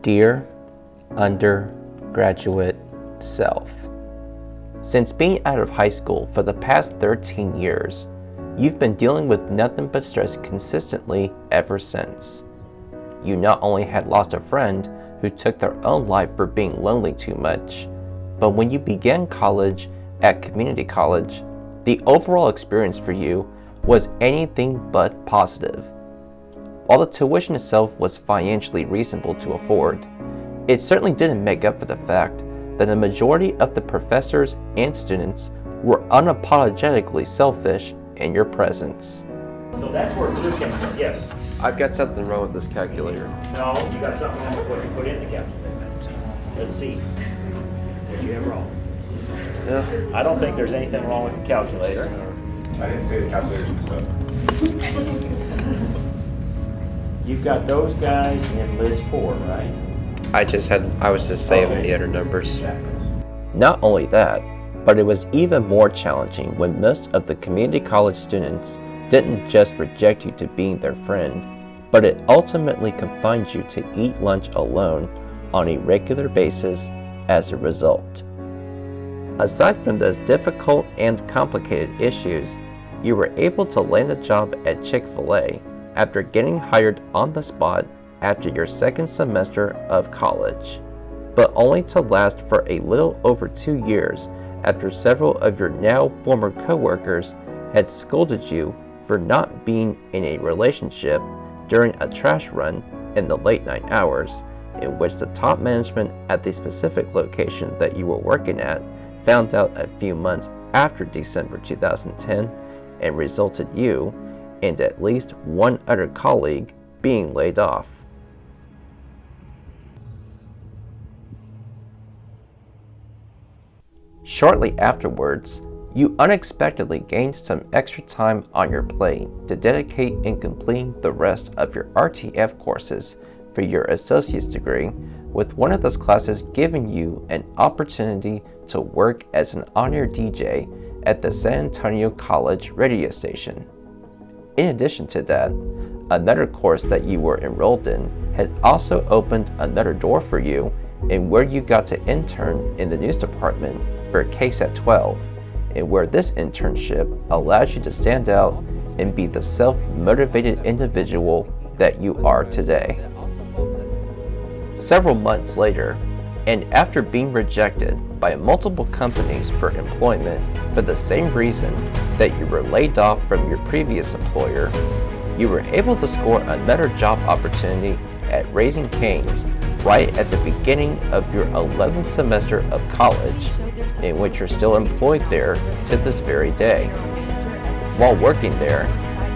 Dear Undergraduate Self, since being out of high school for the past 13 years, you've been dealing with nothing but stress consistently ever since. You not only had lost a friend who took their own life for being lonely too much, but when you began college at community college, the overall experience for you was anything but positive. While the tuition itself was financially reasonable to afford, it certainly didn't make up for the fact that the majority of the professors and students were unapologetically selfish in your presence. So that's where glue came from, yes. I've got something wrong with this calculator. No, you got something wrong with what you put in the calculator. Let's see. What you have wrong? Yeah. I don't think there's anything wrong with the calculator. I didn't say the calculator's messed up. You've got those guys in list 4, right? I was just saving Okay. the other numbers. Not only that, but it was even more challenging when most of the community college students didn't just reject you to being their friend, but it ultimately confined you to eat lunch alone on a regular basis as a result. Aside from those difficult and complicated issues, you were able to land a job at Chick-fil-A after getting hired on the spot after your second semester of college, but only to last for a little over 2 years after several of your now former coworkers had scolded you for not being in a relationship during a trash run in the late night hours, in which the top management at the specific location that you were working at found out a few months after December 2010 and resulted you and at least one other colleague being laid off. Shortly afterwards, you unexpectedly gained some extra time on your plate to dedicate in completing the rest of your RTF courses for your associate's degree, with one of those classes giving you an opportunity to work as an on-air DJ at the San Antonio College radio station. In addition to that, another course that you were enrolled in had also opened another door for you in where you got to intern in the news department for KSAT 12, and where this internship allows you to stand out and be the self-motivated individual that you are today. Several months later, and after being rejected by multiple companies for employment for the same reason that you were laid off from your previous employer, you were able to score another job opportunity at Raising Cane's right at the beginning of your 11th semester of college, in which you're still employed there to this very day. While working there,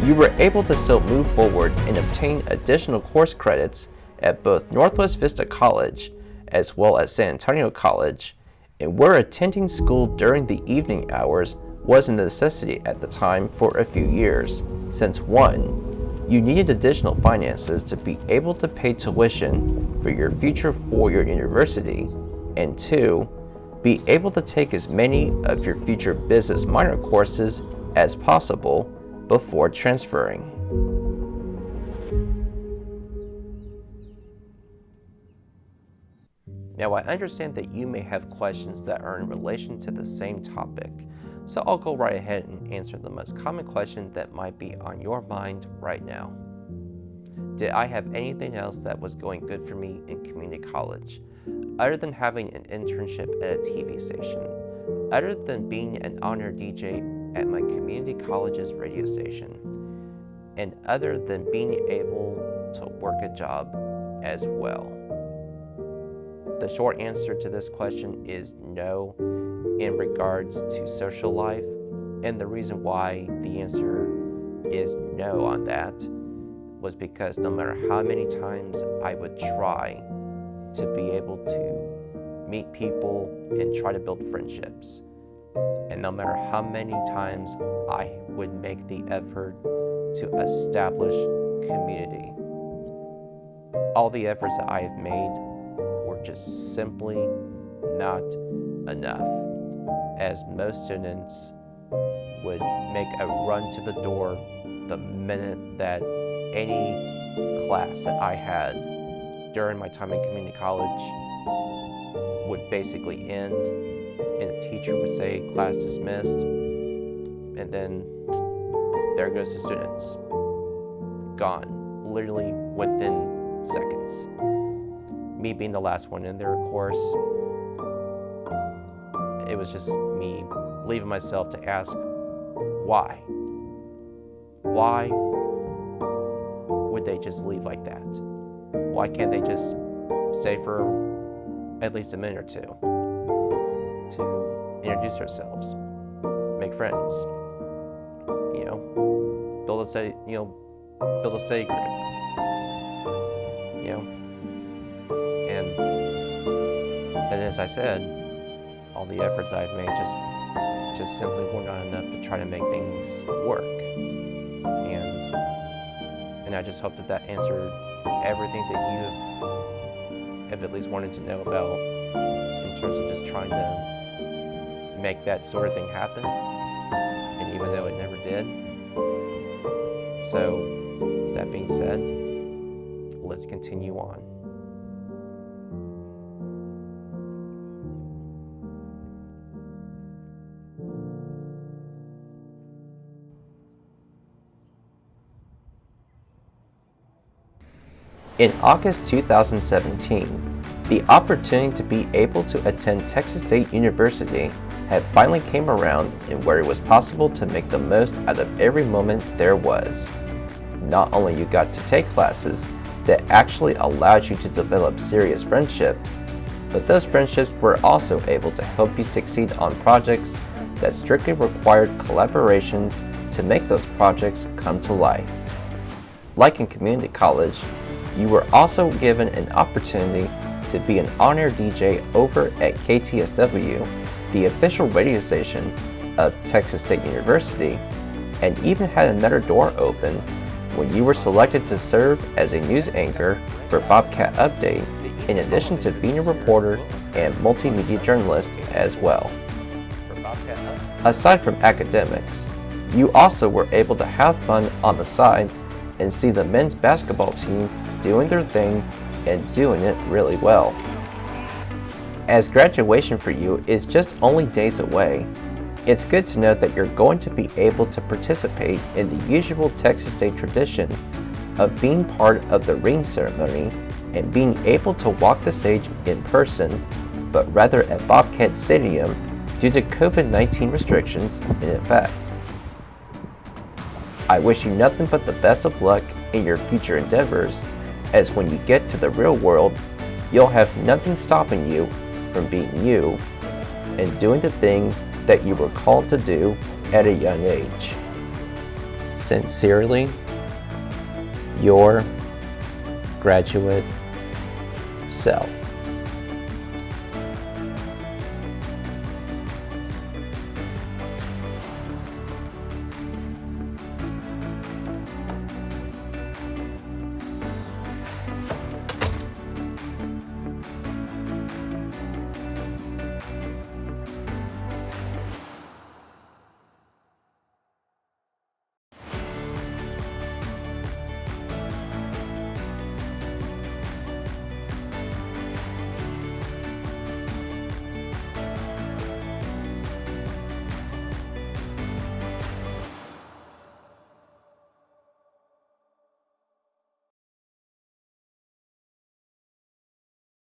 you were able to still move forward and obtain additional course credits at both Northwest Vista College as well as San Antonio College, and where attending school during the evening hours was a necessity at the time for a few years, since 1, you needed additional finances to be able to pay tuition for your future four-year university, and 2, be able to take as many of your future business minor courses as possible before transferring. Now, I understand that you may have questions that are in relation to the same topic, so I'll go right ahead and answer the most common question that might be on your mind right now. Did I have anything else that was going good for me in community college, other than having an internship at a TV station, other than being an on-air DJ at my community college's radio station, and other than being able to work a job as well? The short answer to this question is no in regards to social life, and the reason why the answer is no on that was because no matter how many times I would try to be able to meet people and try to build friendships, and no matter how many times I would make the effort to establish community, all the efforts that I have made were just simply not enough, as most students would make a run to the door the minute that any class that I had during my time in community college would basically end and the teacher would say class dismissed, and then there goes the students. Gone, literally within seconds. Me being the last one in there, of course, it was just me leaving myself to ask, why? Why would they just leave like that? Why can't they just stay for at least a minute or two to introduce ourselves, make friends, build a study group, and as I said, all the efforts I've made just simply were not enough to try to make things work, and I just hope that answered everything that you have at least wanted to know about in terms of just trying to make that sort of thing happen, and even though it never did. So, that being said, let's continue on. In August 2017, the opportunity to be able to attend Texas State University had finally came around, and where it was possible to make the most out of every moment there was. Not only you got to take classes that actually allowed you to develop serious friendships, but those friendships were also able to help you succeed on projects that strictly required collaborations to make those projects come to life. Like in community college, you were also given an opportunity to be an on-air DJ over at KTSW, the official radio station of Texas State University, and even had another door open when you were selected to serve as a news anchor for Bobcat Update, in addition to being a reporter and multimedia journalist as well. Aside from academics, you also were able to have fun on the side and see the men's basketball team doing their thing and doing it really well. As graduation for you is just only days away, it's good to know that you're going to be able to participate in the usual Texas State tradition of being part of the ring ceremony and being able to walk the stage in person, but rather at Bobcat Stadium due to COVID-19 restrictions in effect. I wish you nothing but the best of luck in your future endeavors, as when you get to the real world, you'll have nothing stopping you from being you and doing the things that you were called to do at a young age. Sincerely, your graduate self.